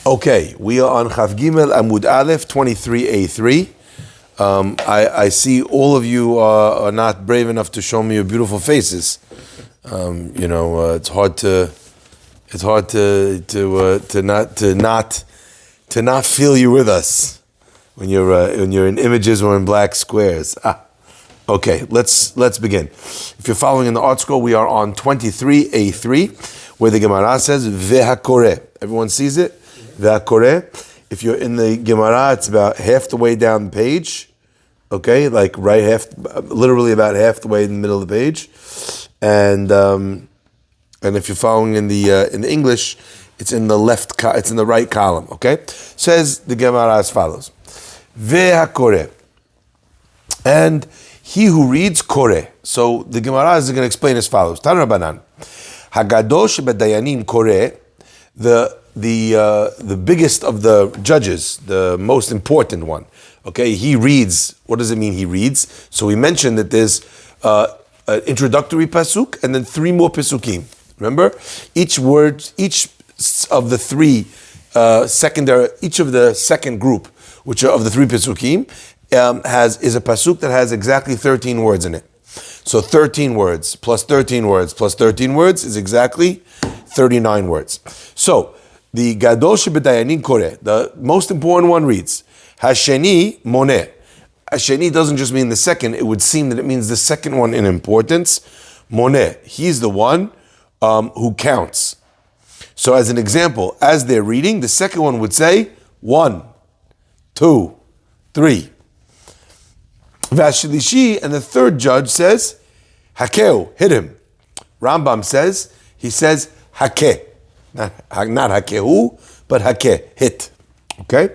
Okay, we are on Chav Gimel Amud Aleph 23a3. I see all of you are not brave enough to show me your beautiful faces. It's hard to not feel you with us when you're in images or in black squares. Okay, let's begin. If you're following in the art scroll, we are on 23a3, where the Gemara says Ve'hakoreh. Everyone sees it? Ve'hakoreh. If you're in the Gemara, it's about half the way down the page. Okay, like literally about half the way in the middle of the page. And if you're following in the English, it's in the it's in the right column. Okay, says the Gemara as follows: Ve'hakoreh, and he who reads koreh. So the Gemara is going to explain as follows: Tan Rabbanan, Hagadosh b'dayanim koreh, the biggest of the judges, the most important one. Okay, he reads. What does it mean? He reads. So we mentioned that there's an introductory pasuk and then 3 more pasukim. Remember, each of the second group, which are of the 3 pasukim, is a pasuk that has exactly 13 words in it. So 13 words plus 13 words plus 13 words is exactly 39 words. So the Gadosh b'dayanin koreh, the most important one, reads Hasheni moneh. Hasheni doesn't just mean the second. It would seem that it means the second one in importance. Moneh. He's the one who counts. So as an example, as they're reading, the second one would say 1, 2, 3. Vashlishi, and the third judge says, Hakeu, hit him. Rambam says, he says, Hakeh. Not Hakehu, but Hakeh, hit. Okay?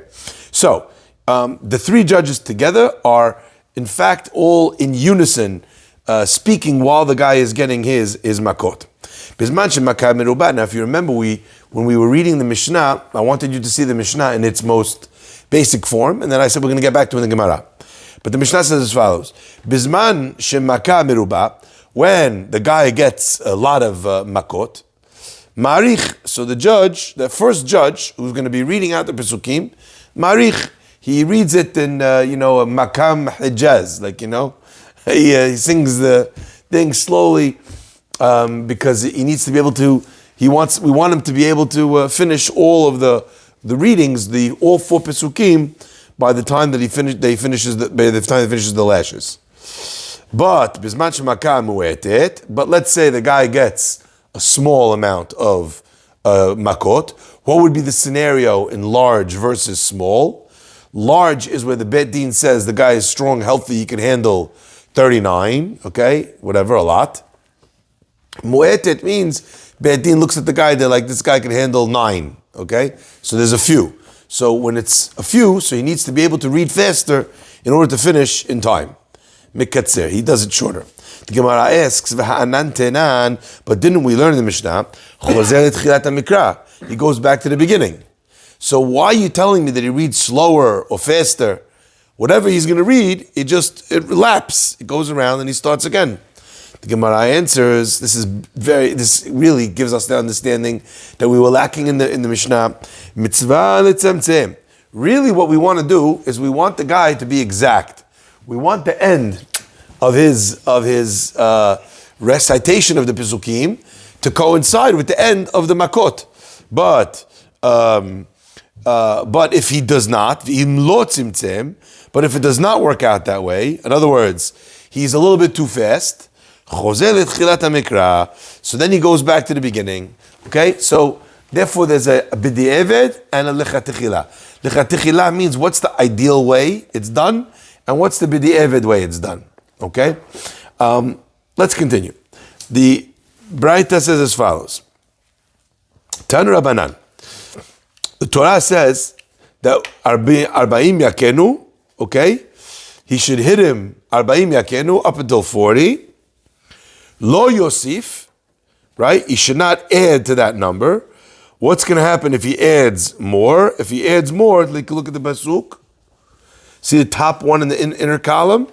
So, the 3 judges together are, in fact, all in unison, speaking while the guy is getting his Makkot. Now, if you remember, when we were reading the Mishnah, I wanted you to see the Mishnah in its most basic form, and then I said we're going to get back to it in the Gemara. But the Mishnah says as follows: Bizman shemaka meruba, when the guy gets a lot of makot, marich. So the first judge who's going to be reading out the pesukim, marich, he reads it in makam hijaz, he sings the thing slowly because he needs to be able to. We want him to be able to finish all of the readings, all 4 pesukim, by the time that he finishes the lashes. But let's say the guy gets a small amount of makot. What would be the scenario in large versus small? Large is where the Bet Din says the guy is strong, healthy, he can handle 39, okay, whatever, a lot. Mu'etet means Bet Din looks at the guy, they're like, this guy can handle 9, okay? So there's a few. So when it's a few, so he needs to be able to read faster in order to finish in time. Mikatzer, he does it shorter. The Gemara asks, but didn't we learn in the Mishnah? He goes back to the beginning. So why are you telling me that he reads slower or faster? Whatever he's going to read, it lapses. It goes around and he starts again. The Gemara answers, this really gives us the understanding that we were lacking in the Mishnah. Mitzvah letzemtzem. Really what we want to do is we want the guy to be exact. We want the end of his recitation of the Pesukim to coincide with the end of the Makkot. But if he does not, but if it does not work out that way, in other words, he's a little bit too fast, so then he goes back to the beginning. Okay, so therefore there's a b'di'eved and a lechatechila. Lechatechila means what's the ideal way it's done, and what's the b'di'eved way it's done. Okay, let's continue. The Braita says as follows: Tan Rabbanan. The Torah says that arba'im yakenu. Okay, he should hit him arba'im yakenu up until 40. Lo Yosif, right? He should not add to that number. What's going to happen if he adds more? If he adds more, look at the pasuk. See the top one in the inner column?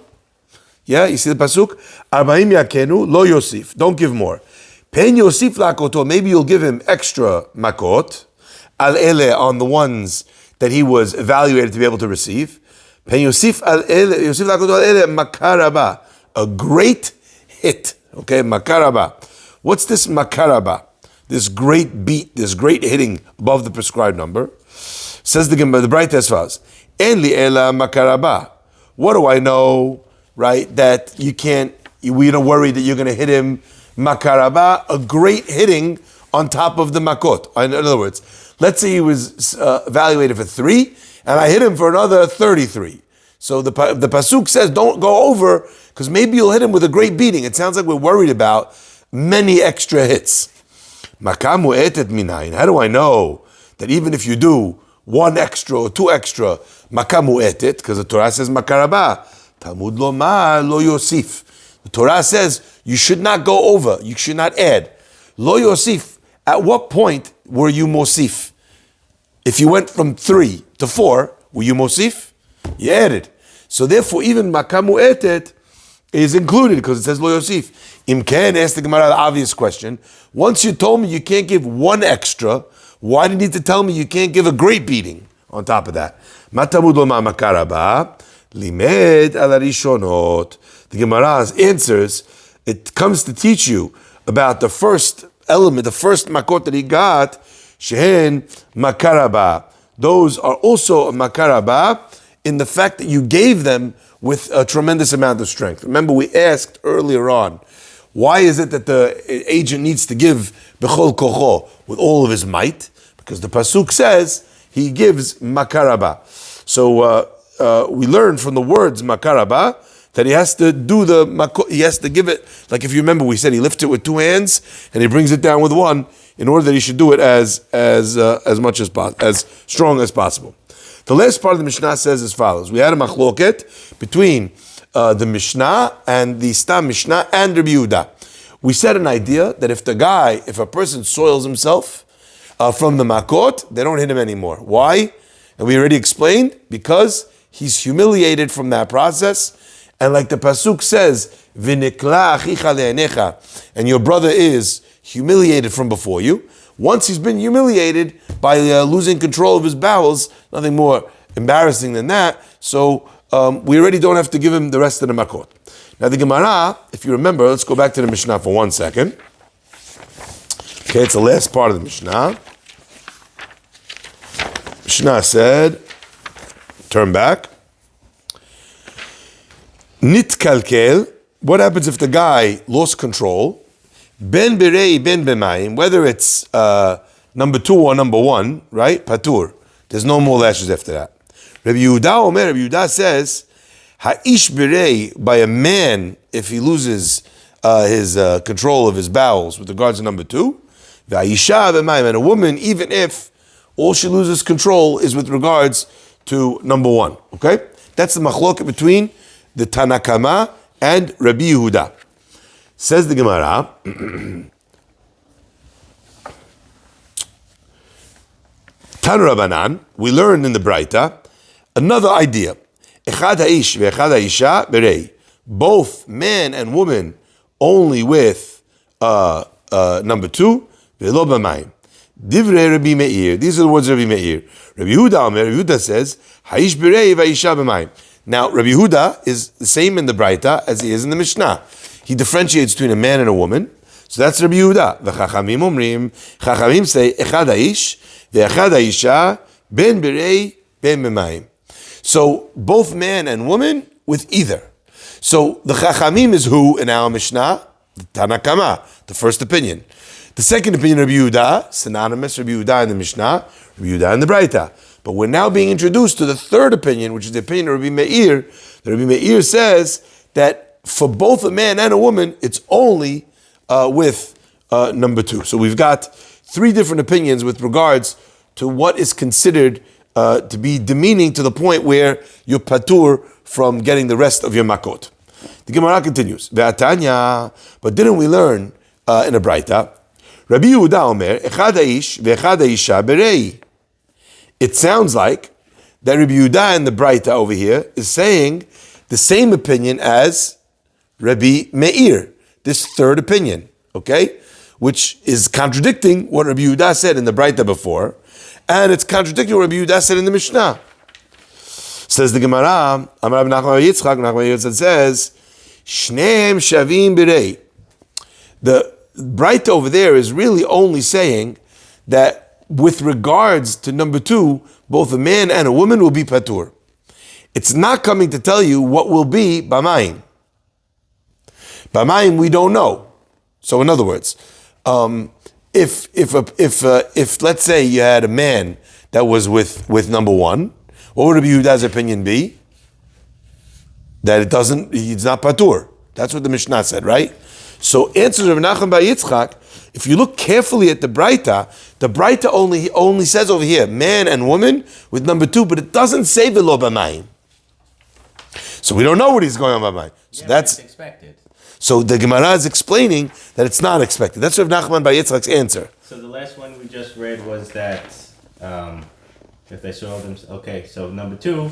Yeah, you see the pasuk? Arba'im yakenu, lo Yosif. Don't give more. Pen Yosif lakoto. Maybe you'll give him extra makot. al ele, on the ones that he was evaluated to be able to receive. Pen yosif al ele, yosif lakoto al ele makaraba, a great hit. Okay, makaraba. What's this makaraba? This great beat, this great hitting above the prescribed number. Says the Braita as follows: En li ela makaraba. What do I know, right? That we don't worry that you're going to hit him makaraba, a great hitting on top of the makot. In other words, let's say he was evaluated for 3, and I hit him for another 33. So the pasuk says, don't go over, because maybe you'll hit him with a great beating. It sounds like we're worried about many extra hits. Makamu etet minayin. How do I know that even if you do 1 extra or 2 extra, makamu etet, because the Torah says makaraba, Talmud lomar lo yosif. The Torah says you should not go over, you should not add. Lo yosif. At what point were you mosif? If you went from 3 to 4, were you mosif? You added. So therefore, even makamu etet is included because it says lo yosif. Imken asked the Gemara the obvious question. Once you told me you can't give 1 extra, why do you need to tell me you can't give a great beating on top of that? Matamud loma makaraba limed al rishonot. The Gemara answers. It comes to teach you about the first element, the first makot that he got. Shehen makaraba. Those are also a makaraba in the fact that you gave them with a tremendous amount of strength. Remember, we asked earlier on, why is it that the agent needs to give bechol kocho with all of his might? Because the pasuk says he gives makaraba. So we learn from the words makaraba that he has to do he has to give it, like if you remember, we said he lifts it with 2 hands and he brings it down with 1 in order that he should do it as much as possible, as strong as possible. The last part of the Mishnah says as follows: we had a machloket between the Mishnah and the Stam Mishnah and Rabbi Yehuda. We said an idea that if a person soils himself from the Makkot, they don't hit him anymore. Why? And we already explained, because he's humiliated from that process. And like the pasuk says, "V'nikla achicha le'enecha," and your brother is humiliated from before you. Once he's been humiliated by losing control of his bowels, nothing more embarrassing than that. So we already don't have to give him the rest of the Makkot. Now the Gemara, if you remember, let's go back to the Mishnah for 1 second. Okay, it's the last part of the Mishnah. Mishnah said, turn back. Nitkalkel, what happens if the guy lost control? Ben berei, ben b'mayim, whether it's number 2 or number 1, right? Patur. There's no more lashes after that. Rabbi Yehuda says, ha'ish berei, by a man, if he loses his control of his bowels with regards to number 2, v'ha'isha b'mayim, and a woman, even if all she loses control is with regards to number 1. Okay? That's the machloket between the Tanakama and Rabbi Yehuda. Says the Gemara, Tan Rabbanan, we learned in the Braita another idea. Echad ha'ish ve'echad ha'isha berei. Both man and woman only with number 2, ve'lo b'mayim. Divrei Rabbi Meir. These are the words of Rabbi Meir. Rabbi Yehuda says, ha'ish berei ve'isha b'mayim. Now, Rabbi Yehuda is the same in the Braita as he is in the Mishnah. He differentiates between a man and a woman. So that's Rabbi Yehuda. V'chachamim omrim, chachamim say, echad ha'ish, ve'echad ha'isha, ben berei, ben b'mayim. So, both man and woman with either. So, the chachamim is who in our Mishnah? The Tanakama, the first opinion. The second opinion, Rabbi Yehuda, synonymous, Rabbi Yehuda in the Mishnah, Rabbi Yehuda in the Braita. But we're now being introduced to the third opinion, which is the opinion of Rabbi Meir. The Rabbi Meir says that for both a man and a woman, it's only with number 2. So we've got 3 different opinions with regards to what is considered to be demeaning to the point where you're patur from getting the rest of your makot. The Gemara continues. Ve'atanya, but didn't we learn in a Braita? Rabbi Yehuda Omer, echad ha'ish ve'echad ha'isha berei. It sounds like that Rabbi Yehuda in the Braita over here is saying the same opinion as Rabbi Meir, this third opinion, okay? Which is contradicting what Rabbi Yehuda said in the Braita before. And it's contradicting what Rabbi Yehuda said in the Mishnah. Says the Gemara, Amar Rabbi Nachman bar Yitzchak, Nachman Yitzchak says, Shneim Shavim Birei. The Braita over there is really only saying that with regards to number 2, both a man and a woman will be patur. It's not coming to tell you what will be Bamayim. Bamayim we don't know. So in other words, if let's say you had a man that was with number 1, what would Rabbi Yehuda's opinion be? That he's not patur. That's what the Mishnah said, right? So answers Rabbi Nachman bar Yitzchak, if you look carefully at the Braita only says over here, man and woman with number 2, but it doesn't say v'lo b'mayim. So we don't know what he's going on b'mayim. So that's expected. So the Gemara is explaining that it's not expected. That's Rabbi Nachman bar Yitzchak's answer. So the last one we just read was that if they saw them, okay, so number 2,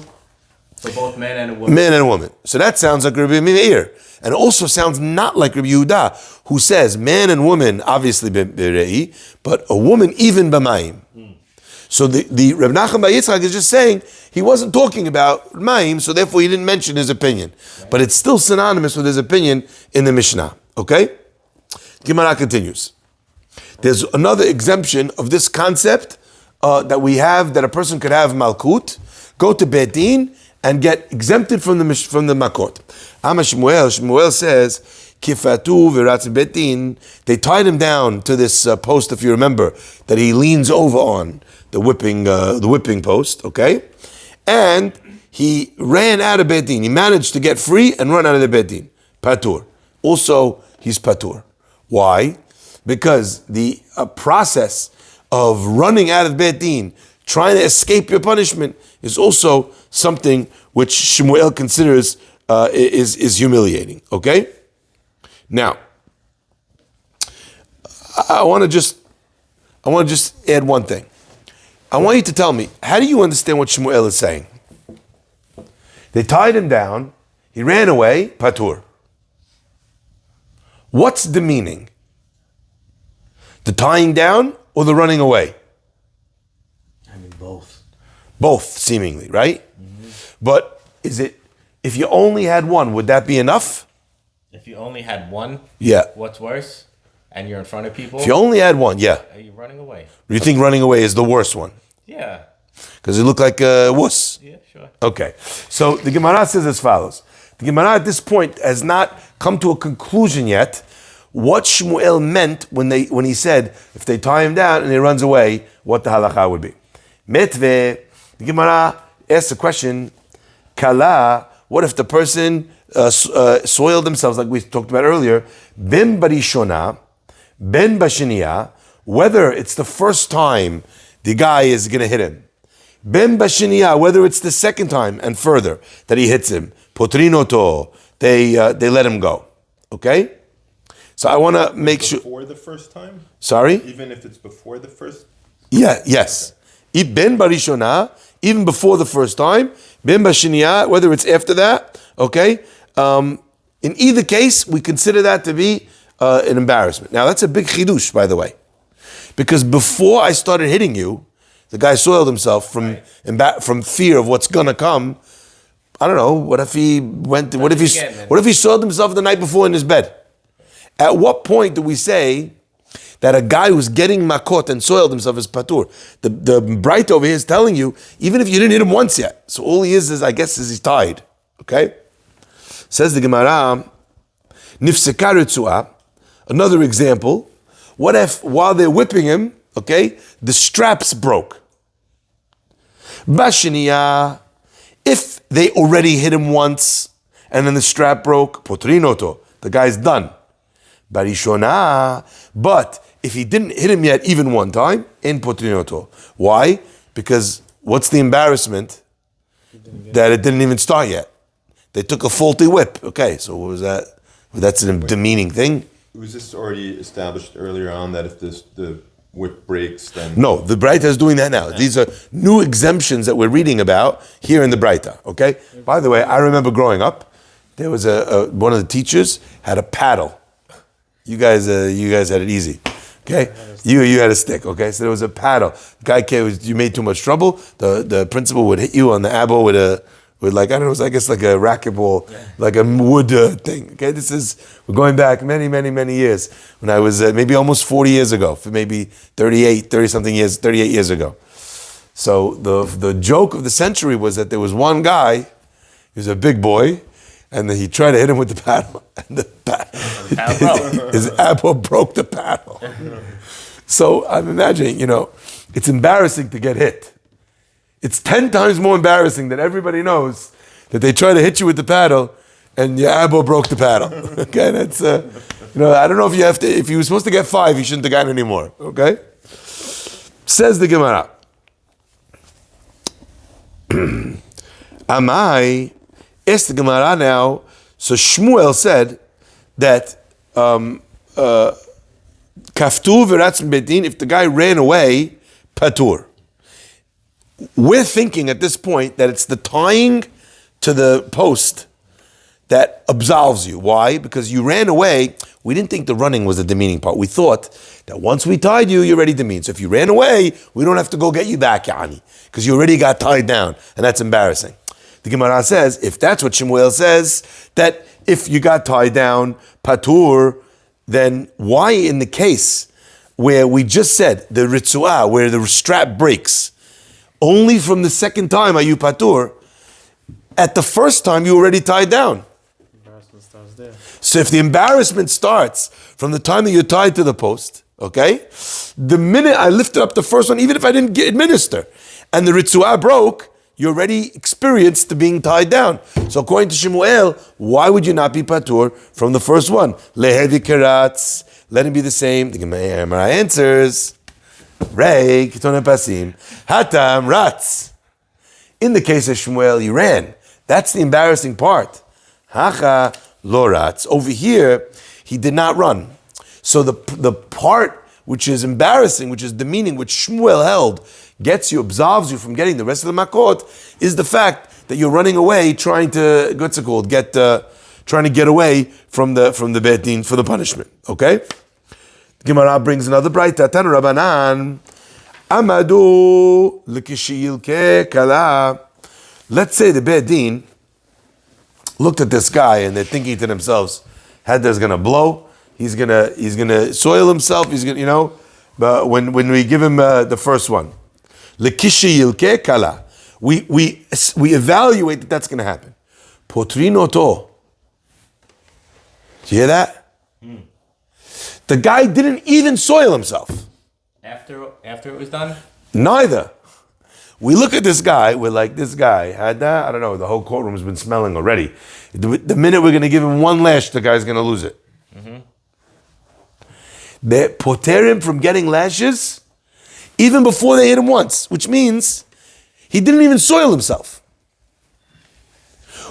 for both man and a woman. Man and a woman. So that sounds like Rabbi Meir. And also sounds not like Rabbi Yehuda, who says man and woman, obviously b'rei, but a woman even b'mayim. So the Rabbi Nachman bar Yitzchak is just saying he wasn't talking about mayim, so therefore he didn't mention his opinion. Right. But it's still synonymous with his opinion in the Mishnah. Okay? Gemara continues. There's another exemption of this concept that we have, that a person could have malkut, go to Beit Din, and get exempted from the Makkot. Shmuel says, Kifatu v'ratz Beit Din. They tied him down to this post, if you remember, that he leans over on, the whipping post, okay? And he ran out of Beit Din. He managed to get free and run out of the Beit Din. Patur. Also, he's patur. Why? Because the process of running out of Beit Din, trying to escape your punishment, is also something which Shmuel considers is humiliating. Okay? Now, I want to just add one thing. I want you to tell me, how do you understand what Shmuel is saying? They tied him down, he ran away, patur. What's the meaning? The tying down or the running away? I mean, both. Both, seemingly, right? Mm-hmm. But is it, if you only had one, would that be enough? If you only had one, yeah. What's worse? And you're in front of people? If you only had one, yeah. Are you running away? You think running away is the worst one? Yeah. Because it looked like a wuss? Yeah, sure. Okay. So the Gemara says as follows. The Gemara at this point has not come to a conclusion yet what Shmuel meant when he said, if they tie him down and he runs away, what the halakha would be. Metve, the Gemara asks the question, Kala, what if the person soiled themselves, like we talked about earlier, ben barishona, ben bashiniya, whether it's the first time the guy is going to hit him, ben bashiniya, whether it's the second time and further that he hits him, potrinoto, they let him go. Okay? So I want to make sure. Before the first time? Sorry? Even if it's before the first? Yeah, yes. Okay. Ben barishona, even before the first time, ben bashiniya, whether it's after that, okay? In either case, we consider that to be an embarrassment. Now, that's a big chidush, by the way. Because before I started hitting you, the guy soiled himself from fear of what's gonna come. I don't know. What if he soiled himself the night before in his bed? At what point do we say that a guy who's getting Makkot and soiled himself is patur? The bright over here is telling you, even if you didn't hit him once yet, so all he is I guess, is he's tied. Okay? Says the Gemara, Nifseka Ritzuah, another example. What if while they're whipping him, okay, the straps broke? Bashiniya, if they already hit him once and then the strap broke, potrinoto, the guy's done. Barishona, but if he didn't hit him yet even one time, in potrinoto. Why? Because what's the embarrassment? That it didn't even start yet. They took a faulty whip. Okay, so what was that? That's a demeaning thing. Was this already established earlier on that if the whip breaks, then... No, the Braita is doing that now. These are new exemptions that we're reading about here in the Braita, okay? By the way, I remember growing up, there was one of the teachers had a paddle. You guys had it easy. Okay, you had a stick. Okay, so there was a paddle. Guy came, you made too much trouble. The principal would hit you on the elbow with like, I don't know, it was I guess like a racquetball, like a wood thing. Okay, we're going back many years when I was maybe almost 40 years ago, for maybe 38 years ago. So the joke of the century was that there was one guy, he was a big boy, and then he tried to hit him with the paddle, and his elbow broke the paddle. So I'm imagining, it's embarrassing to get hit. It's 10 times more embarrassing that everybody knows that they try to hit you with the paddle, and your elbow broke the paddle. Okay, that's I don't know if you were supposed to get 5, you shouldn't have gotten any more. Okay, says the Gemara. Amai, ask the Gemara now. So Shmuel said that kaftu v'ratz bedin, if the guy ran away, patur. We're thinking at this point that it's the tying to the post that absolves you. Why? Because you ran away. We didn't think the running was the demeaning part. We thought that once we tied you, you're ready to demean. So if you ran away, we don't have to go get you back, Yani, because you already got tied down, and that's embarrassing. The Gemara says, if that's what Shemuel says, that if you got tied down, patur, then why in the case where we just said the ritzuah, where the strap breaks, only from the second time are you patur? At the first time, you already tied down. Embarrassment starts there. So if the embarrassment starts from the time that you're tied to the post, okay, the minute I lifted up the first one, even if I didn't administer, and the ritzuah broke, you already experienced the being tied down. So according to Shemuel, why would you not be patur from the first one? Lehevi keratz, let it be the same. The Gemara answers, Rei kitone pasim, hatam ratz. In the case of Shemuel, he ran. That's the embarrassing part. Hacha lo ratz. Over here, he did not run. So the part which is embarrassing, which is demeaning, which Shmuel held, gets you, absolves you from getting the rest of the Makkot, is the fact that you're running away, trying to, trying to get away from the Beit Din for the punishment. Okay? Gemara brings another braita. Tanu Rabbanan, Amadu l'kishiyilke kala. Let's say the Beit Din looked at this guy and they're thinking to themselves, Hadar's gonna blow. He's gonna soil himself. He's gonna, But when we give him the first one, lekishiyilke kala, we evaluate that that's gonna happen. Potrinoto. Do you hear that? The guy didn't even soil himself. After it was done? Neither. We look at this guy, we're like, this guy had that, I don't know, the whole courtroom's been smelling already. The minute we're gonna give him one lash, the guy's gonna lose it. They poter him from getting lashes even before they hit him once, which means he didn't even soil himself.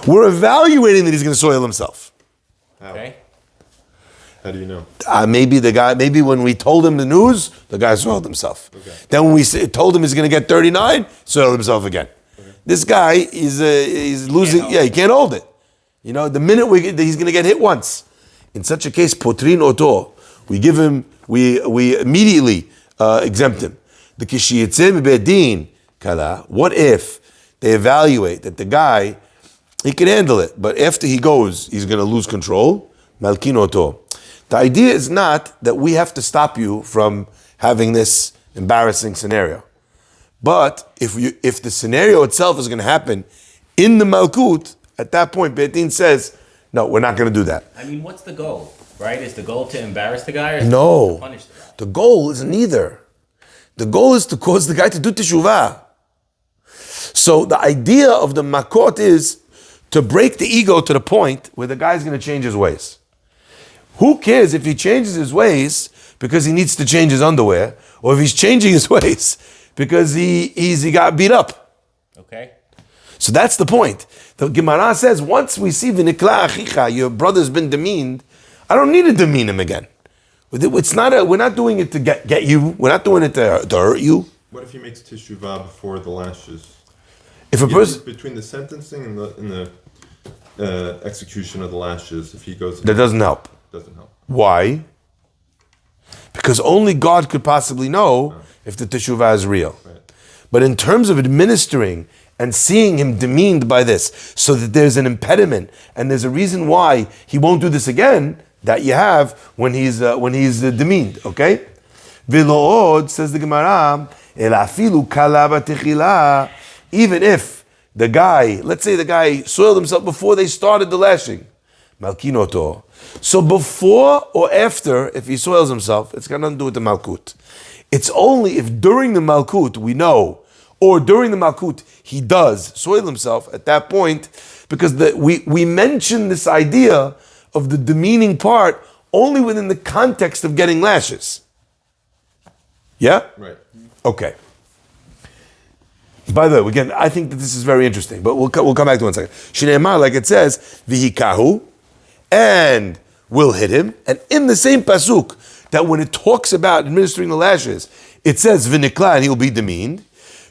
We're evaluating that he's going to soil himself. How? Okay. How do you know? Maybe when we told him the news, the guy soiled himself. Okay. Then when we told him he's going to get 39, soiled himself again. Okay. This guy is losing. He can't hold it. The minute he's going to get hit once. In such a case, potrin oto. We give him, we immediately exempt him. The kishiyitzim bedin kala. What if they evaluate that the guy, he can handle it, but after he goes, he's going to lose control? Malkin oto. The idea is not that we have to stop you from having this embarrassing scenario, but if the scenario itself is going to happen in the Malkut, at that point, Beit Din says, no, we're not going to do that. I mean, what's the goal? Right? Is the goal to embarrass the guy or is No. to punish the guy? The goal is neither. The goal is to cause the guy to do teshuvah. So the idea of the Makkot is to break the ego to the point where the guy's going to change his ways. Who cares if he changes his ways because he needs to change his underwear, or if he's changing his ways because he got beat up? Okay. So that's the point. The Gemara says, once we see v'nikla achicha, your brother's been demeaned, I don't need to demean him again. It's not. We're not doing it to get you. We're not doing it to hurt you. What if he makes teshuvah before the lashes? If a person Between the sentencing and the execution of the lashes, if he goes... that doesn't help. Doesn't help. Why? Because only God could possibly know if the teshuvah is real. Right. But in terms of administering and seeing him demeaned by this, so that there's an impediment and there's a reason why he won't do this again, that you have when he's demeaned. Okay, Vilood, says the Gemara, El afilu kala b'techila, even if the guy, let's say the guy soiled himself before they started the lashing, malkinoto. So before or after, if he soils himself, it's got nothing to do with the malkut. It's only if during the malkut we know, or during the malkut he does soil himself at that point, because we mention this idea of the demeaning part only within the context of getting lashes. Yeah? Right. Okay. By the way, again, I think that this is very interesting, but we'll come back to it in a second. Shneimar, like it says, vihikahu, and will hit him. And in the same pasuk, that when it talks about administering the lashes, it says v'nikla, and he will be demeaned.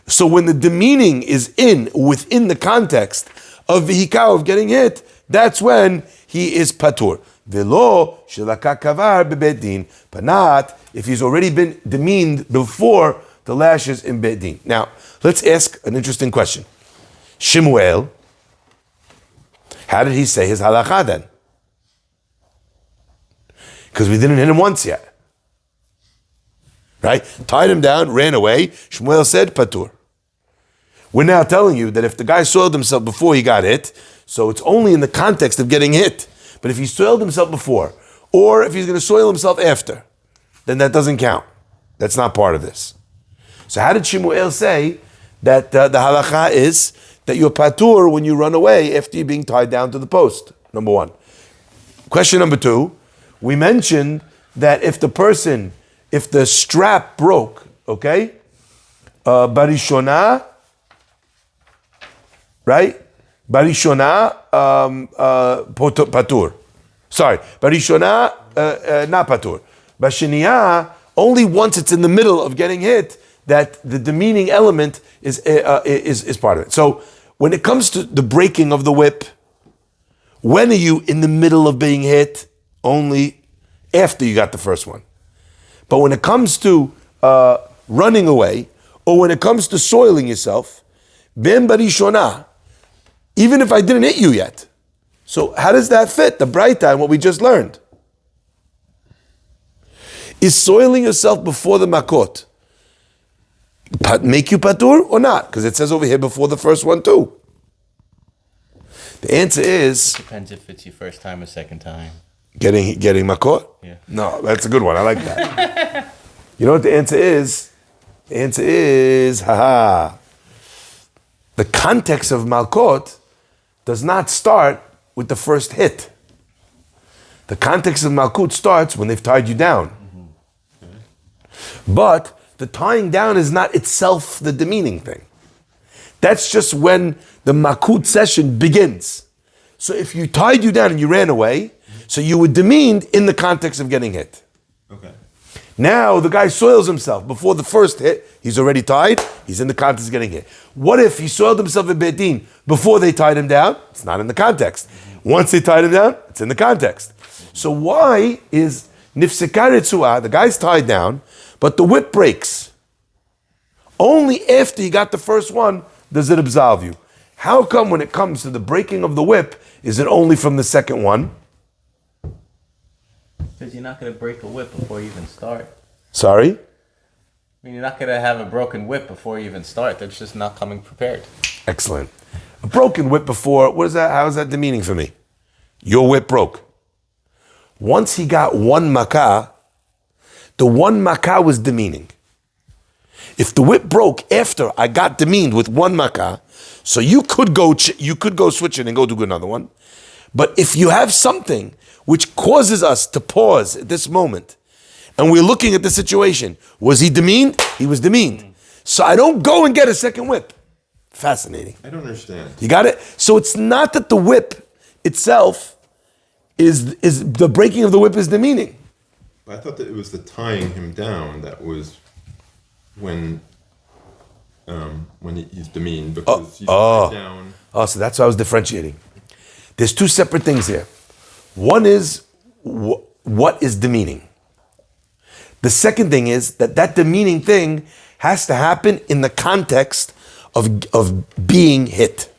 So when the demeaning is within the context of vihikahu, of getting hit, that's when he is patur. Velo shelaka kavar bebeit din, but not if he's already been demeaned before the lashes in beit din. Now, let's ask an interesting question. Shemuel, how did he say his halakha then? Because we didn't hit him once yet. Right? Tied him down, ran away. Shemuel said, patur. We're now telling you that if the guy soiled himself before he got hit, so it's only in the context of getting hit. But if he soiled himself before, or if he's going to soil himself after, then that doesn't count. That's not part of this. So how did Shemuel say that the halakha is that you're patur when you run away after you're being tied down to the post? Number one. Question number two, we mentioned that if the strap broke, okay, barishona, right? Barishona, patur. Sorry, barishona, not patur. Bashiniya, only once it's in the middle of getting hit, that the demeaning element is part of it. So when it comes to the breaking of the whip, when are you in the middle of being hit? Only after you got the first one. But when it comes to running away, or when it comes to soiling yourself, ben barishona, even if I didn't hit you yet. So how does that fit the braita and what we just learned? Is soiling yourself before the Makkot make you patur or not? Because it says over here before the first one too. The answer is Depends if it's your first time or second time. getting Makkot. Yeah. No, that's a good one. I like that. You know what the answer is? The answer is the context of Makkot does not start with the first hit. The context of Malkut starts when they've tied you down. But the tying down is not itself the demeaning thing. That's just when the Malkut session begins. So if you tied you down and you ran away, so you were demeaned in the context of getting hit. Okay. Now the guy soils himself. Before the first hit, he's already tied, he's in the context of getting hit. What if he soiled himself in Beit Din before they tied him down? It's not in the context. Once they tied him down, it's in the context. So why is nifsekar ritzuah, the guy's tied down, but the whip breaks? Only after you got the first one does it absolve you. How come when it comes to the breaking of the whip, is it only from the second one? Because you're not going to break a whip before you even start. Sorry? I mean, you're not going to have a broken whip before you even start. That's just not coming prepared. Excellent. A broken whip before, what is that? How is that demeaning for me? Your whip broke. Once he got one makkah, the one makkah was demeaning. If the whip broke after I got demeaned with one makkah, so you could go switch it and go do another one. But if you have something which causes us to pause at this moment, and we're looking at the situation, was he demeaned? He was demeaned. So I don't go and get a second whip. Fascinating. I don't understand. You got it? So it's not that the whip itself is the breaking of the whip is demeaning. I thought that it was the tying him down that was when he's demeaned because he's tied down. Oh, so that's why I was differentiating. There's two separate things here. One is what is demeaning. The second thing is that demeaning thing has to happen in the context of being hit.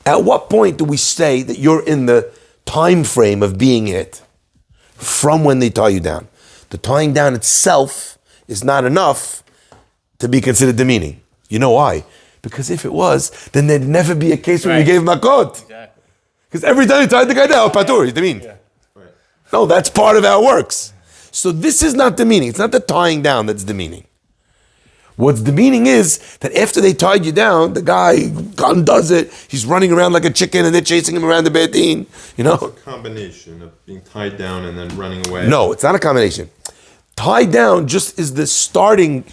At what point do we say that you're in the time frame of being hit? From when they tie you down. The tying down itself is not enough to be considered demeaning. You know why? Because if it was, then there'd never be a case where you gave Makkot. Exactly. Because every time you tied the guy down, patur, he's demeaned. Yeah. Right. No, that's part of how it works. So this is not demeaning. It's not the tying down that's demeaning. What's demeaning is that after they tied you down, the guy undoes it. He's running around like a chicken and they're chasing him around the Beit Din. You know? It's a combination of being tied down and then running away. No, it's not a combination. Tied down just is the starting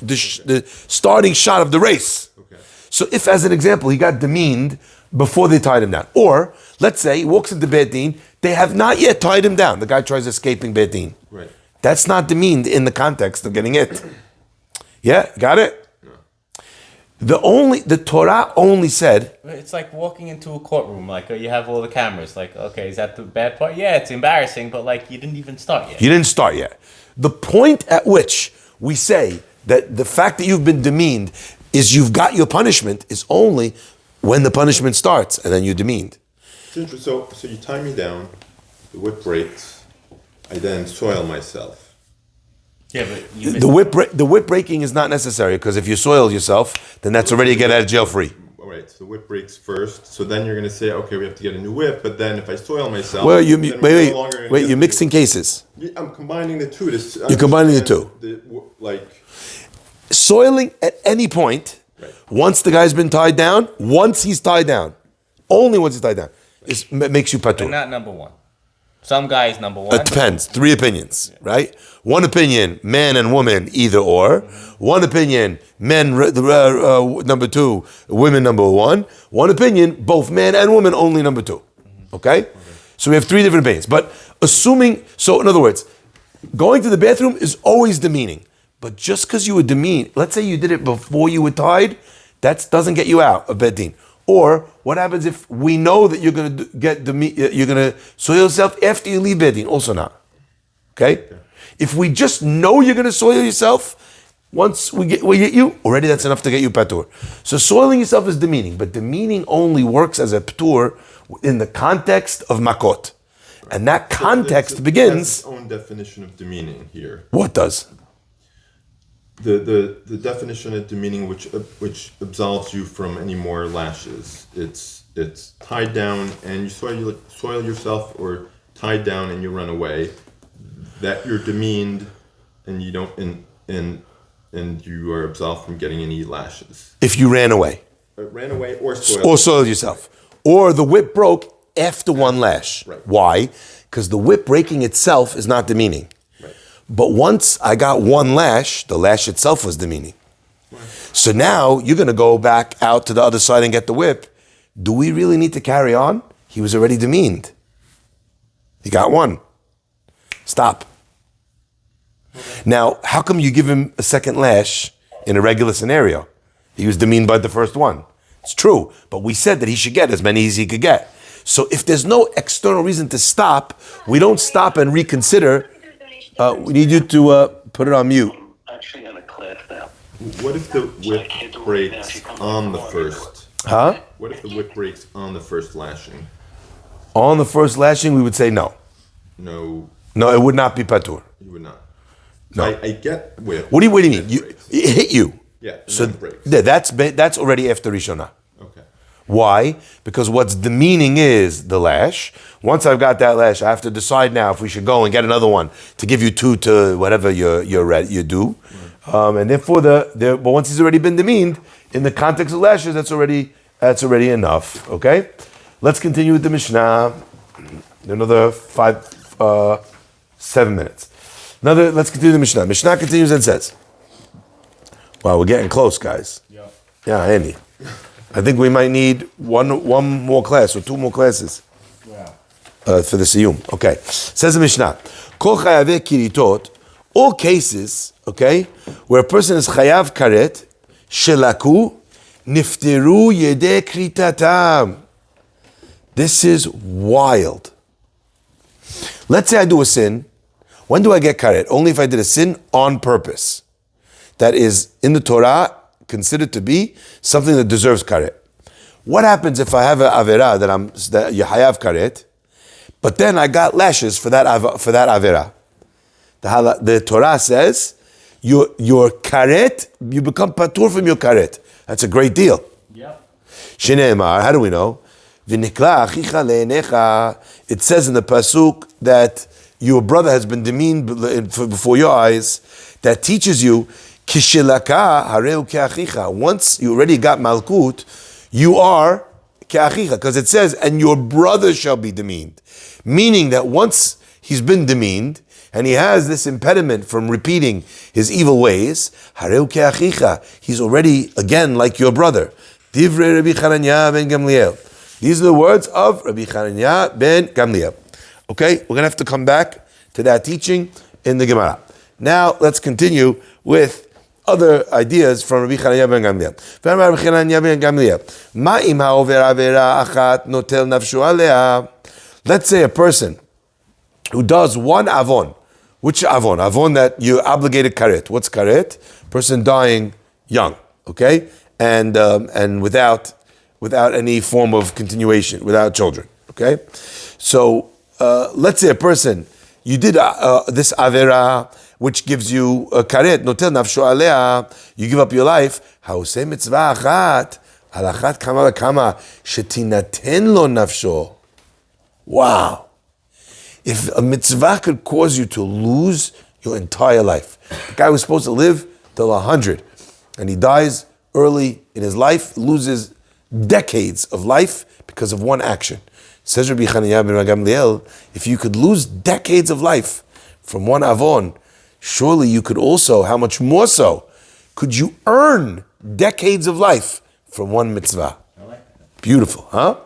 shot of the race. Okay. So if, as an example, he got demeaned before they tied him down, or let's say he walks into Beit Din, they have not yet tied him down. The guy tries escaping Beit Din. Right. That's not demeaned in the context of getting hit. Yeah, got it? No. The Torah only said, It's like walking into a courtroom, like you have all the cameras. Like, okay, is that the bad part? Yeah, it's embarrassing, but like you didn't even start yet. you didn't start yet. The point at which we say that the fact that you've been demeaned is you've got your punishment is only when the punishment starts and then you're demeaned. So you tie me down, the whip breaks, I then soil myself. Yeah, but you missed The whip breaking is not necessary because if you soil yourself, then that's already a get out of jail free. All right, so the whip breaks first. So then you're going to say, okay, we have to get a new whip. But then if I soil myself, Well, then we're no longer gonna get you're the mixing cases. new- I'm combining the two. You're combining the two. Like, Soiling at any point, Right. once the guy's been tied down, once he's tied down, only once he's tied down, makes you but patur. not number one. Some guys number one. It depends. 3 opinions, right? One opinion, man and woman, either or. One opinion, men number 2, women number 1. One opinion, both man and woman, only number 2. Okay? So we have 3 different opinions. But assuming, so in other words, going to the bathroom is always demeaning. But just because you were demeaned, let's say you did it before you were tied, that doesn't get you out of Beit Din. Or what happens if we know that you're going to you're going to soil yourself after you leave Beit Din? Also not. Okay? If we just know you're going to soil yourself, once we get you, already that's enough to get you patur. So soiling yourself is demeaning, but demeaning only works as a patur in the context of Makkot. And that context begins... Has its own definition of demeaning here. What does? The definition of demeaning which absolves you from any more lashes. It's tied down and you soil yourself, or tied down and you run away. That you're demeaned and you don't and you are absolved from getting any lashes. If you ran away. Ran away or soiled. Or soiled yourself. Or the whip broke after one lash. Right. Why? Because the whip breaking itself is not demeaning. Right. But once I got one lash, the lash itself was demeaning. Right. So now you're going to go back out to the other side and get the whip. Do we really need to carry on? He was already demeaned. He got one. Stop. Now, how come you give him a second lash in a regular scenario? He was demeaned by the first one. It's true, but we said that he should get as many as he could get. So if there's no external reason to stop, we don't stop and reconsider. We need you to put it on mute. Actually in a class now. What if the whip breaks on the first? Huh? What if the whip breaks on the first lashing? On the first lashing, we would say no. No, No, it would not be patur. you would not. No. I get whip. What do you mean? It breaks. It hit you. Yeah, and So then it breaks. that's already after Rishonah. Okay. Why? Because what's demeaning is the lash. Once I've got that lash, I have to decide now if we should go and get another one to give you 2 to whatever you do. And therefore, but once he's already been demeaned, in the context of lashes, that's already enough. Okay? Let's continue with the Mishnah. Another 7 minutes. Let's continue the Mishnah. Mishnah continues and says, wow, we're getting close, guys. Yeah, Andy. I think we might need one more class or 2 more classes for the Siyum. Okay. Says the Mishnah, Kol chayaveh kiritot, all cases, okay, where a person is chayav karet, shelaku, nifteru yedeh kritatam. This is wild. Let's say I do a sin. When do I get karet? Only if I did a sin on purpose. That is, in the Torah, considered to be something that deserves karet. What happens if I have an avera that you hayav karet, but then I got lashes for that avera? The Torah says, your karet, you become patur from your karet. That's a great deal. Yep. Shneimar, how do we know? V'nikla achicha le'enecha. It says in the pasuk that your brother has been demeaned before your eyes. That teaches you, kishilaka hareu ke'achicha. Once you already got malkut, you are ke'achicha, because it says, and your brother shall be demeaned. Meaning that once he's been demeaned, and he has this impediment from repeating his evil ways, hareu ke'achicha, he's already, again, like your brother. Divrei Rabbi Chananya ben Gamliel. These are the words of Rabbi Chananya ben Gamliel. Okay, we're going to have to come back to that teaching in the Gemara. Now, let's continue with other ideas from Rabbi Chananya ben Gamliel. Rabbi Chananya ben Gamliel. Ma'im ha'over avera achat notel nafshu alea. Let's say a person who does one avon. Which avon? Avon that you obligated karet. What's karet? Person dying young, okay? And without any form of continuation, without children, okay? So let's say a person, you did this avera, which gives you a karet, notel nafsho alea, you give up your life, haoseh mitzvah achat, al achat kama v'kama, shetinaten lo nafsho. Wow. If a mitzvah could cause you to lose your entire life. The guy was supposed to live till 100, and he dies early in his life, loses decades of life because of one action. Says Rabbi Chananya ben Gamliel, if you could lose decades of life from one avon, surely you could also, how much more so, could you earn decades of life from one mitzvah? I like that. Beautiful, huh?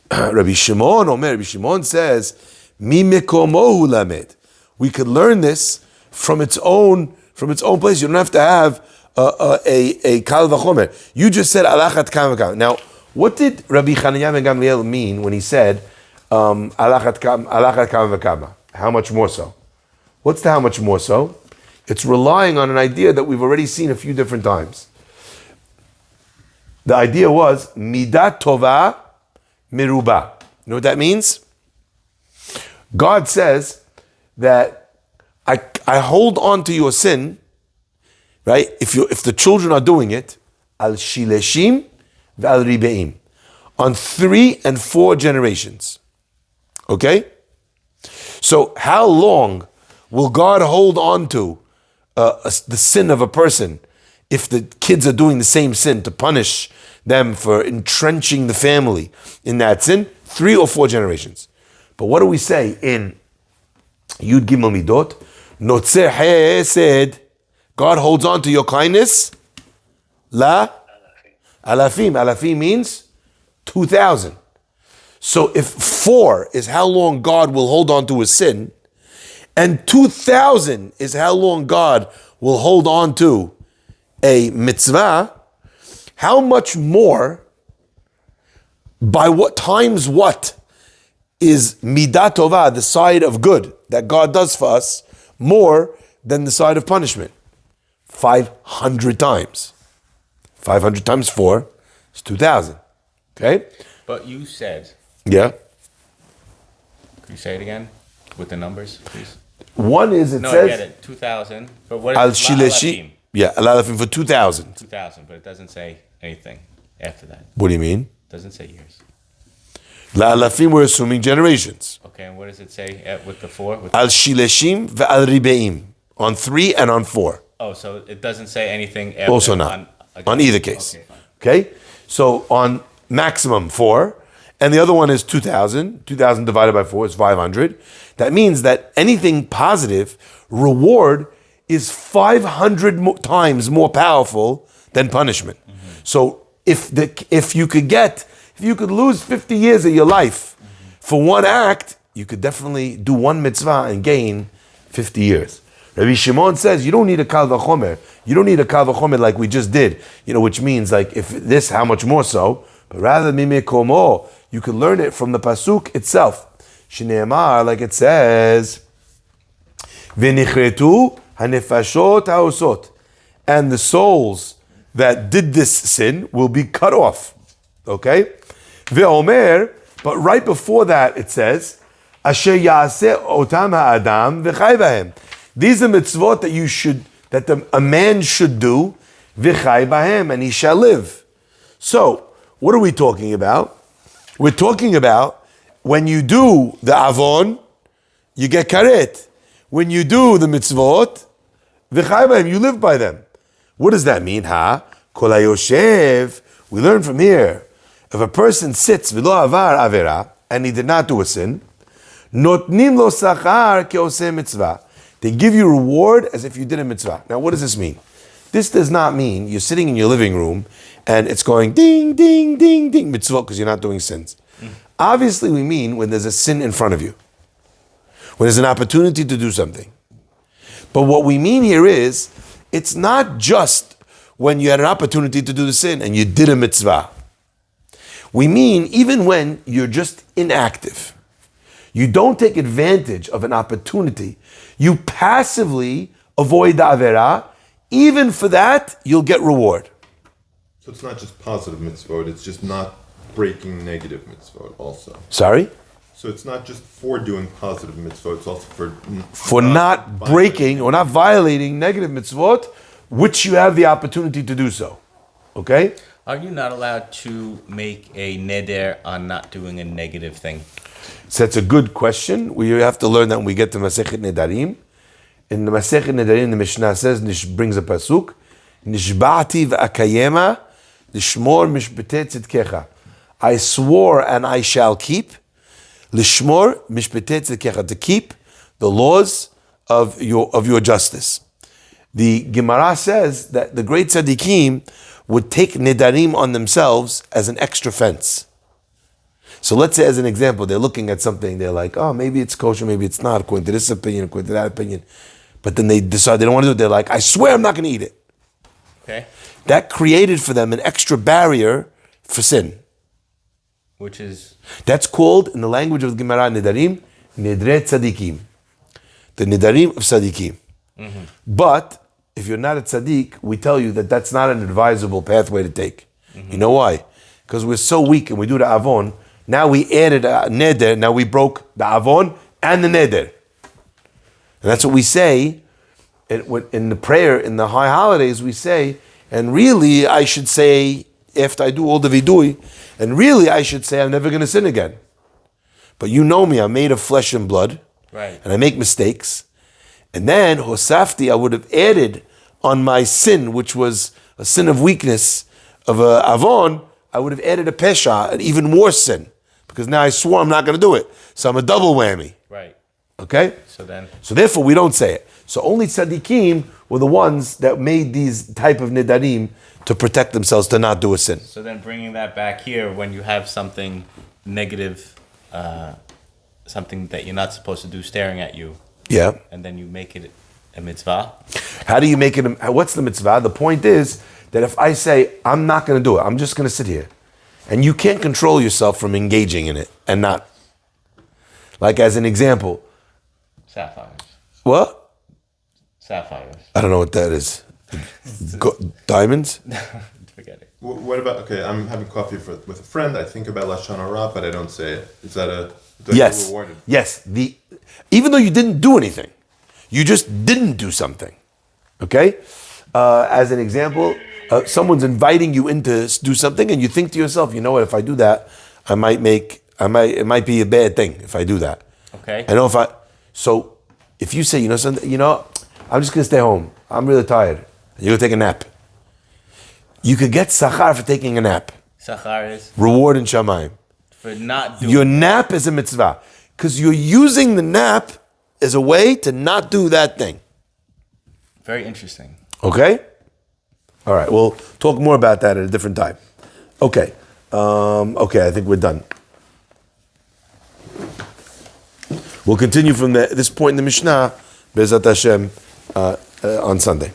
Rabbi Shimon says, Mi mekomohu lamed. We could learn this from its own place. You don't have to have a kal v'chomer. You just said alachat kam v'kam. Now, what did Rabbi Chananya ben Gamliel mean when he said alachat kam v'kam? How much more so? What's the how much more so? It's relying on an idea that we've already seen a few different times. The idea was midat tova miruba. You know what that means? God says that I hold on to your sin, right? If the children are doing it, al shileshim ve'al ribeim, on 3 and 4 generations. Okay? So how long will God hold on to the sin of a person if the kids are doing the same sin, to punish them for entrenching the family in that sin? 3 or 4 generations. But what do we say in Yud Gimel Midot? Notzeh Hesed. God holds on to your kindness. La alafim. Alafim means 2,000. So if 4 is how long God will hold on to his sin, and 2,000 is how long God will hold on to a mitzvah, how much more, by what times what, is midat tova, the side of good that God does for us, more than the side of punishment? 500 times. 500 times 4 is 2,000. Okay? But you said, Yeah. can you say it again with the numbers, please? One is, No, I says, get it. 2,000. But what al is shileshi. Yeah, alalafim for 2,000. 2,000, but it doesn't say anything after that. What do you mean? It doesn't say years. La alafim, we're assuming generations. Okay, and what does it say with the 4? Al shileshim ve'al ribeim, on 3 and on 4. Oh, so it doesn't say anything after. Also not. On either case. Okay, fine. Okay? So on maximum 4, and the other one is 2,000. 2,000 divided by 4 is 500. That means that anything positive, reward is 500 times more powerful than punishment. Mm-hmm. So if you could lose 50 years of your life for one act, you could definitely do one mitzvah and gain 50 years. Rabbi Shimon says you don't need a kal v'chomer. You don't need a kal v'chomer like we just did, which means like if this, how much more so? But rather mimekomo, you could learn it from the pasuk itself. Shneimar, like it says, V'nichretu hanefashot haosot. And the souls that did this sin will be cut off. Okay? Ve'omer, but right before that it says, Asher ya'aseh otam ha'adam v'chai b'hem. These are mitzvot that a man should do, v'chai b'hem, and he shall live. So, what are we talking about? We're talking about when you do the avon, you get karet. When you do the mitzvot, v'chai b'hem, you live by them. What does that mean? Kol hayoshev. We learn from here. If a person sits v'lo avar avera and he did not do a sin, notnim lo sachar ke'oseh mitzvah. They give you reward as if you did a mitzvah. Now, what does this mean? This does not mean you're sitting in your living room and it's going ding, ding, ding, ding, mitzvah, because you're not doing sins. Obviously, we mean when there's a sin in front of you, when there's an opportunity to do something. But what we mean here is, it's not just when you had an opportunity to do the sin and you did a mitzvah. We mean even when you're just inactive. You don't take advantage of an opportunity. You passively avoid the avera. Even for that, you'll get reward. So it's not just positive mitzvot, it's just not breaking negative mitzvot also. Sorry? So it's not just for doing positive mitzvot, it's also for not breaking or not violating negative mitzvot, which you have the opportunity to do so. Okay? Are you not allowed to make a neder on not doing a negative thing? So that's a good question. We have to learn that when we get to Masechet Nedarim. In the Masechet Nedarim, the Mishnah says, brings a pasuk, Nishba'ati v'akayema, lishmor mishpetei tzidkecha. I swore and I shall keep, lishmor mishpetei tzidkecha, to keep the laws of your justice. The Gemara says that the great tzaddikim would take nedarim on themselves as an extra fence. So let's say, as an example, they're looking at something, they're like, oh, maybe it's kosher, maybe it's not, according to this opinion, according to that opinion. But then they decide they don't want to do it. They're like, I swear I'm not going to eat it. Okay. That created for them an extra barrier for sin. Which is? That's called, in the language of the Gemara, nedarim, nedre tzaddikim. The nedarim of tzaddikim. Mm-hmm. But if you're not a tzaddik, we tell you that that's not an advisable pathway to take. Mm-hmm. You know why? Because we're so weak and we do the avon. Now we added a neder. Now we broke the avon and the neder. And that's what we say in the prayer, in the high holidays, we say, and really I should say, after I do all the vidui, and really I should say I'm never going to sin again. But you know me, I'm made of flesh and blood. Right. And I make mistakes. And then, Hosafti, I would have added on my sin, which was a sin of weakness, of a avon, I would have added a pesha, an even more sin. Because now I swore I'm not going to do it. So I'm a double whammy. Right. Okay? So therefore we don't say it. So only tzaddikim were the ones that made these type of nedarim to protect themselves to not do a sin. So then bringing that back here, when you have something negative, something that you're not supposed to do staring at you, yeah, and then you make it a mitzvah. How do you make it? What's the mitzvah? The point is that if I say I'm not going to do it, I'm just going to sit here, and you can't control yourself from engaging in it and not. Like as an example, Sapphires. What? Sapphires. I don't know what that is. Diamonds? Forget it. What about, okay, I'm having coffee with a friend, I think about Lashon Hara, but I don't say it. Is that Yes. rewarded? Yes. Even though you didn't do anything, you just didn't do something. Okay? As an example, someone's inviting you in to do something, and you think to yourself, you know what? If I do that, it might be a bad thing if I do that. Okay. So if you say, I'm just gonna stay home. I'm really tired. You're gonna take a nap. You could get sachar for taking a nap. Sachar is? Reward in Shamayim. For not doing. Your nap is a mitzvah. Because you're using the nap as a way to not do that thing. Very interesting. Okay? All right, we'll talk more about that at a different time. Okay. I think we're done. We'll continue from this point in the Mishnah, Be'ezat Hashem, on Sunday.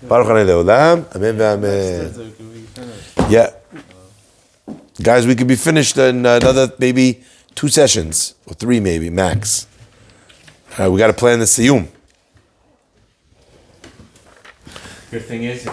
Baruch Hanei Le'olam, Amen ve'amen. Yeah. Guys, we could be finished in another maybe 2 sessions, or 3 maybe, max. We got to plan the siyum. Good thing is,